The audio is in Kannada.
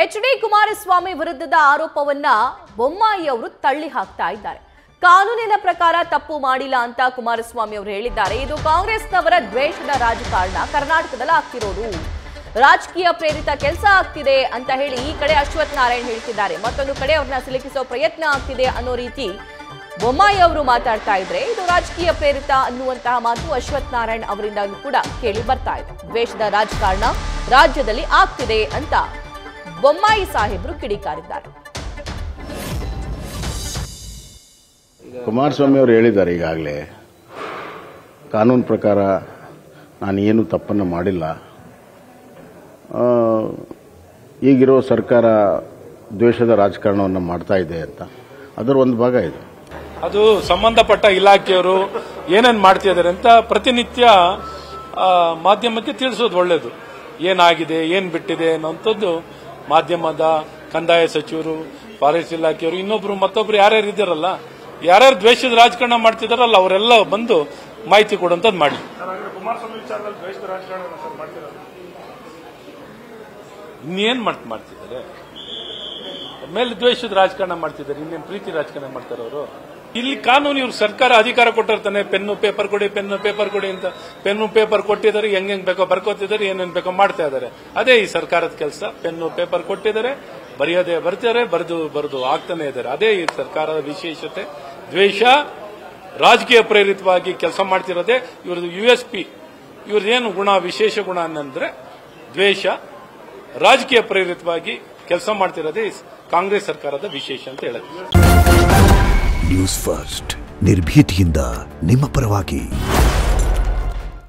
ಎಚ್.ಡಿ. ಕುಮಾರಸ್ವಾಮಿ ವಿರುದ್ಧದ ಆರೋಪವನ್ನ ಬೊಮ್ಮಾಯಿ ಅವರು ತಳ್ಳಿ ಹಾಕ್ತಾ ಇದ್ದಾರೆ. ಕಾನೂನಿನ ಪ್ರಕಾರ ತಪ್ಪು ಮಾಡಿಲ್ಲ ಅಂತ ಕುಮಾರಸ್ವಾಮಿ ಅವರು ಹೇಳಿದ್ದಾರೆ. ಇದು ಕಾಂಗ್ರೆಸ್ನವರ ದ್ವೇಷದ ರಾಜಕಾರಣ ಕರ್ನಾಟಕದಲ್ಲಿ ಆಗ್ತಿರೋದು, ರಾಜಕೀಯ ಪ್ರೇರಿತ ಕೆಲಸ ಆಗ್ತಿದೆ ಅಂತ ಹೇಳಿ ಈ ಕಡೆ ಅಶ್ವಥ್ ನಾರಾಯಣ್ ಹೇಳ್ತಿದ್ದಾರೆ, ಮತ್ತೊಂದು ಕಡೆ ಅವ್ರನ್ನ ಸಿಲುಕಿಸೋ ಪ್ರಯತ್ನ ಆಗ್ತಿದೆ ಅನ್ನೋ ರೀತಿ ಬೊಮ್ಮಾಯಿ ಅವರು ಮಾತಾಡ್ತಾ ಇದ್ರೆ ಇದು ರಾಜಕೀಯ ಪ್ರೇರಿತ ಅನ್ನುವಂತಹ ಮಾತು ಅಶ್ವಥ್ ನಾರಾಯಣ್ ಅವರಿಂದ ಕೂಡ ಕೇಳಿ ಬರ್ತಾ ಇದೆ. ದ್ವೇಷದ ರಾಜಕಾರಣ ರಾಜ್ಯದಲ್ಲಿ ಆಗ್ತಿದೆ ಅಂತ ಬೊಮ್ಮಾಯಿ ಸಾಹೇಬರು ಕಿಡಿಕಾರಿದ್ದಾರೆ. ಕುಮಾರಸ್ವಾಮಿ ಅವರು ಹೇಳಿದ್ದಾರೆ, ಈಗಾಗಲೇ ಕಾನೂನು ಪ್ರಕಾರ ನಾನು ಏನು ತಪ್ಪನ್ನು ಮಾಡಿಲ್ಲ, ಈಗಿರೋ ಸರ್ಕಾರ ದ್ವೇಷದ ರಾಜಕಾರಣವನ್ನು ಮಾಡ್ತಾ ಇದೆ ಅಂತ. ಅದರ ಒಂದು ಭಾಗ ಇದು. ಅದು ಸಂಬಂಧಪಟ್ಟ ಇಲಾಖೆಯವರು ಏನೇನು ಮಾಡ್ತಿದ್ದಾರೆ ಅಂತ ಪ್ರತಿನಿತ್ಯ ಮಾಧ್ಯಮಕ್ಕೆ ತಿಳಿಸೋದು ಒಳ್ಳೇದು. ಏನಾಗಿದೆ, ಏನ್ ಬಿಟ್ಟಿದೆ ಅನ್ನೋಂಥದ್ದು ಮಾಧ್ಯಮದ ಕಂದಾಯ ಸಚಿವರು, ಫಾರೆಸ್ಟ್ ಇಲಾಖೆಯವರು, ಇನ್ನೊಬ್ರು ಮತ್ತೊಬ್ರು ಯಾರ್ಯಾರು ಇದ್ದಾರಲ್ಲ, ಯಾರ್ಯಾರು ದ್ವೇಷದ ರಾಜಕಾರಣ ಮಾಡ್ತಿದಾರಲ್ಲ ಅವರೆಲ್ಲ ಬಂದು ಮಾಹಿತಿ ಕೊಡುವಂತದ್ದು ಮಾಡಿ. ಇನ್ನೇನ್ ಮಾಡ್ತಿದ್ದಾರೆ, ಮೇಲೆ ದ್ವೇಷದ ರಾಜಕಾರಣ ಮಾಡ್ತಿದ್ದಾರೆ, ಇನ್ನೇನು ಪ್ರೀತಿ ರಾಜಕಾರಣ ಮಾಡ್ತಾರೆ ಅವರು. ಇಲ್ಲಿ ಕಾನೂನು ಇವ್ರು ಸರ್ಕಾರ ಅಧಿಕಾರ ಕೊಟ್ಟಿರ್ತಾನೆ, ಪೆನ್ನು ಪೇಪರ್ ಕೊಡಿ ಅಂತ ಪೆನ್ನು ಪೇಪರ್ ಕೊಟ್ಟಿದ್ದಾರೆ, ಹೆಂಗ್ ಬೇಕೋ ಬರ್ಕೋತಿದ್ದಾರೆ, ಏನೇನ್ ಬೇಕೋ ಮಾಡ್ತಾ ಇದ್ದಾರೆ. ಅದೇ ಈ ಸರ್ಕಾರದ ಕೆಲಸ. ಪೆನ್ನು ಪೇಪರ್ ಕೊಟ್ಟಿದ್ದಾರೆ, ಬರೆಯೋದೇ ಬರ್ತಾರೆ, ಬರೆದು ಆಗ್ತಾನೆ ಇದ್ದಾರೆ. ಅದೇ ಈ ಸರ್ಕಾರದ ವಿಶೇಷತೆ. ದ್ವೇಷ ರಾಜಕೀಯ ಪ್ರೇರಿತವಾಗಿ ಕೆಲಸ ಮಾಡ್ತಿರೋದೇ ಇವ್ರದ್ದು USP. ಇವ್ರದ್ದೇನು ಗುಣ, ವಿಶೇಷ ಗುಣ ಅನ್ನಂದ್ರೆ ದ್ವೇಷ ರಾಜಕೀಯ ಪ್ರೇರಿತವಾಗಿ ಕೆಲಸ ಮಾಡ್ತಿರೋದೇ ಕಾಂಗ್ರೆಸ್ ಸರ್ಕಾರದ ವಿಶೇಷ ಅಂತ ಹೇಳುತ್ತೆ. ನ್ಯೂಸ್ ಫಸ್ಟ್ ನಿರ್ಭೀತಿಯಿಂದ ನಿಮ್ಮ ಪರವಾಗಿ.